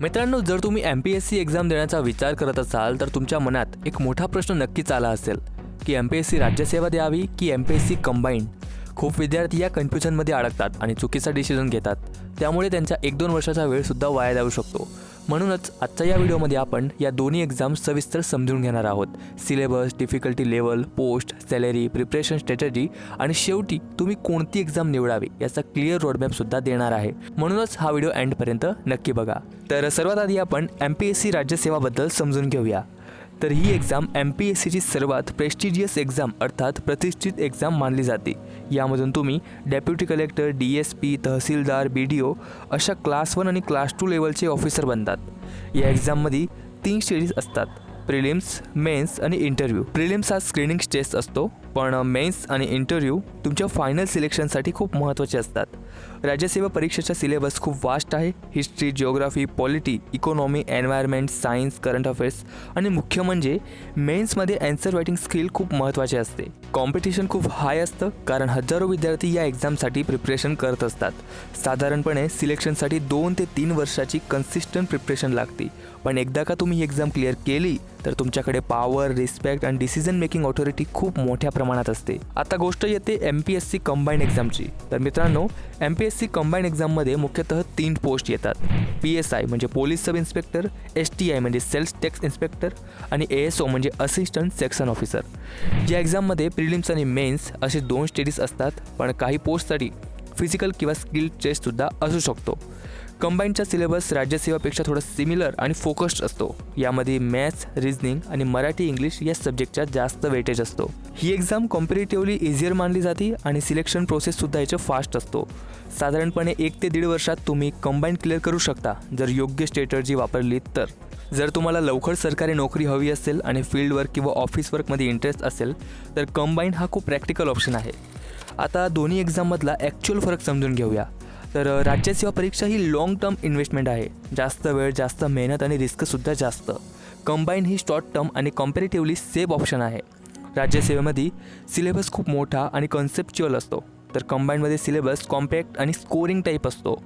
मित्रांनो, जर तुम्ही MPSC एक्झाम देण्याचा विचार करत असाल तर तुमच्या मनात एक मोठा प्रश्न नक्कीच आला असेल की MPSC राज्यसेवा द्यावी की MPSC कंबाईंड. खूप विद्यार्थी या कन्फ्युजनमध्ये अडकतात आणि चुकीचा डिसिजन घेतात. त्यामुळे त्यांचा 1-2 वर्षाचा वेळसुद्धा वाया जाऊ शकतो. म्हणूनच आजच्या या व्हिडिओमध्ये आपण या दोन्ही एक्झाम सविस्तर समजून घेणार आहोत. Syllabus, difficulty level, post, salary, preparation strategy आणि शेवटी तुम्ही कोणती एक्झाम निवडावी याचा क्लिअर रोडमॅपसुद्धा देणार आहे. म्हणूनच हा व्हिडिओ एंडपर्यंत नक्की बघा. तर सर्वात आधी आपण MPSC राज्यसेवाबद्दल समजून घेऊया. तर ही एक्झाम MPSCची सर्वात प्रेस्टिजियस एक्झाम अर्थात प्रतिष्ठित एक्झाम मानली जाते. यामधून तुम्ही डेप्युटी कलेक्टर, DSP, तहसीलदार, BDO अशा क्लास 1 आणि क्लास 2 लेवलचे ऑफिसर बनतात. या एक्झाममध्ये 3 स्टेजेस असतात: प्रिलिम्स, मेन्स आणि इंटरव्ह्यू. प्रिलिम्स हा स्क्रीनिंग टेस्ट असतो, पण मेन्स आणि इंटरव्ह्यू तुमच्या फायनल सिलेक्शनसाठी खूप महत्त्वाचे असतात. राज्यसेवा परीक्षेचा सिलेबस खूप वास्ट आहे. History, geography, polity, economy, environment, science, current affairs आणि मुख्य म्हणजे मेन्समध्ये आन्सर रायटिंग स्किल खूप महत्त्वाचे असते. कॉम्पिटिशन खूप हाय असतं कारण हजारो विद्यार्थी या एक्झामसाठी प्रिपरेशन करत असतात. साधारणपणे सिलेक्शनसाठी 2 ते 3 वर्षाची कन्सिस्टंट प्रिपरेशन लागते. पण एकदा का तुम्ही ही एक्झाम क्लिअर केली तर तुमच्याकडे पॉवर, रिस्पेक्ट आणि डिसिजन मेकिंग ऑथॉरिटी खूप मोठ्या प्रमाणात असते. आता गोष्ट येते MPSC कंबाईंड एक्झामची. तर मित्रांनो, MPSC कंबाईंड एक्झाममध्ये मुख्यतः 3 पोस्ट येतात. PSI म्हणजे पोलीस सब इन्स्पेक्टर, STI म्हणजे सेल्स टॅक्स इन्स्पेक्टर आणि ASO म्हणजे असिस्टंट सेक्शन ऑफिसर. या एक्झाममध्ये प्रिलिम्स आणि मेन्स असे 2 स्टेजेस असतात, पण काही पोस्टसाठी फिजिकल किंवा स्किल टेस्टसुद्धा असू शकतो. कंबाईंडचा सिलेबस राज्यसेवापेक्षा थोडा सिमिलर आणि फोकस्ड असतो. यामध्ये मॅथ्स, रिझनिंग आणि मराठी इंग्लिश या सब्जेक्टचा जास्त वेटेज असतो. ही एक्झाम कॉम्पॅरेटिव्हली इझियर मानली जाते आणि सिलेक्शन प्रोसेससुद्धा याचं फास्ट असतो. साधारणपणे 1 ते 1.5 वर्षात तुम्ही कंबाईंड क्लिअर करू शकता जर योग्य स्ट्रॅटेजी वापरली तर. जर तुम्हाला लवकर सरकारी नोकरी हवी असेल आणि फील्ड वर्क किंवा ऑफिस वर्कमध्ये इंटरेस्ट असेल तर कंबाईंड हा खूप प्रॅक्टिकल ऑप्शन आहे. आता दोन्ही एक्झाममधला ॲक्च्युअल फरक समजून घेऊया. तर राज्यसेवा परीक्षा ही लाँग टर्म इन्व्हेस्टमेंट आहे. जास्त वेळ, जास्त मेहनत आणि रिस्कसुद्धा जास्त. कंबाईंड ही शॉर्ट टर्म आणि कॉम्पॅरेटिव्हली सेफ ऑप्शन आहे. राज्यसेवेमध्ये सिलेबस खूप मोठा आणि कन्सेप्च्युअल असतो, तर कंबाईंडमध्ये सिलेबस कॉम्पॅक्ट आणि स्कोरिंग टाईप असतो.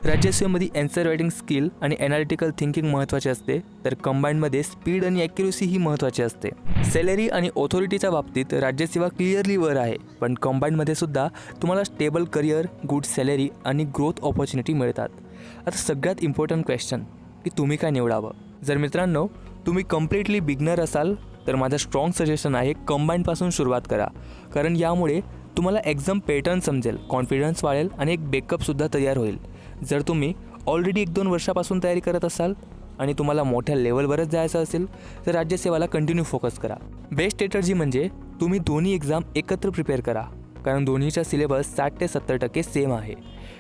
राज्यसेवेमध्ये आन्सर रायटिंग स्किल आणि ॲनालिटिकल थिंकिंग महत्त्वाचे असते, तर कंबाईंडमध्ये स्पीड आणि ॲक्युरेसी ही महत्त्वाची असते. सॅलरी आणि ऑथॉरिटीच्या बाबतीत राज्यसेवा क्लिअरली वर आहे, पण कंबाईंडमध्ये सुद्धा तुम्हाला स्टेबल करिअर, गुड सॅलरी आणि ग्रोथ ऑपॉर्च्युनिटी मिळतात. आता सगळ्यात इम्पॉर्टंट क्वेश्चन की तुम्ही काय निवडावं. जर मित्रांनो तुम्ही कम्प्लिटली बिगनर असाल तर माझं स्ट्रॉंग सजेशन आहे कंबाईंडपासून सुरुवात करा, कारण यामुळे तुम्हाला एक्झाम पॅटर्न समजेल, कॉन्फिडन्स वाढेल आणि एक बॅकअपसुद्धा तयार होईल. जर तुम्ही ऑलरेडी 1-2 वर्षापासून तयारी करत असाल आणि तुम्हाला मोठ्या लेवलवरच जायचं असेल तर राज्यसेवाला कंटिन्यू फोकस करा. बेस्ट स्ट्रॅटेजी म्हणजे तुम्ही दोन्ही एक्झाम एकत्र प्रिपेअर करा, कारण दोन्हीचा सिलेबस 60 ते 70% सेम आहे.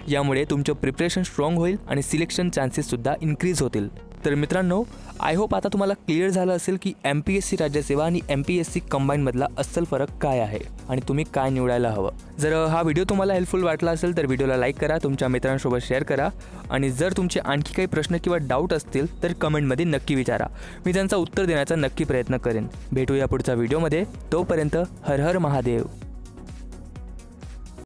यामुळे तुमचं प्रिपरेशन स्ट्रॉंग होईल आणि सिलेक्शन चान्सेससुद्धा इन्क्रीज होतील. तर मित्रांनो, आय होप आता तुम्हाला क्लिअर झालं असेल की MPSC राज्यसेवा आणि MPSC कंबाईंडमधला अस्सल फरक काय आहे आणि तुम्ही काय निवडायला हवं. जर हा व्हिडिओ तुम्हाला हेल्पफुल वाटला असेल तर व्हिडिओला लाईक करा, तुमच्या मित्रांसोबत शेअर करा आणि जर तुमचे आणखी काही प्रश्न किंवा डाऊट असतील तर कमेंटमध्ये नक्की विचारा. मी त्यांचा उत्तर देण्याचा नक्की प्रयत्न करेन. भेटूया पुढच्या व्हिडिओमध्ये. तोपर्यंत हर हर महादेव.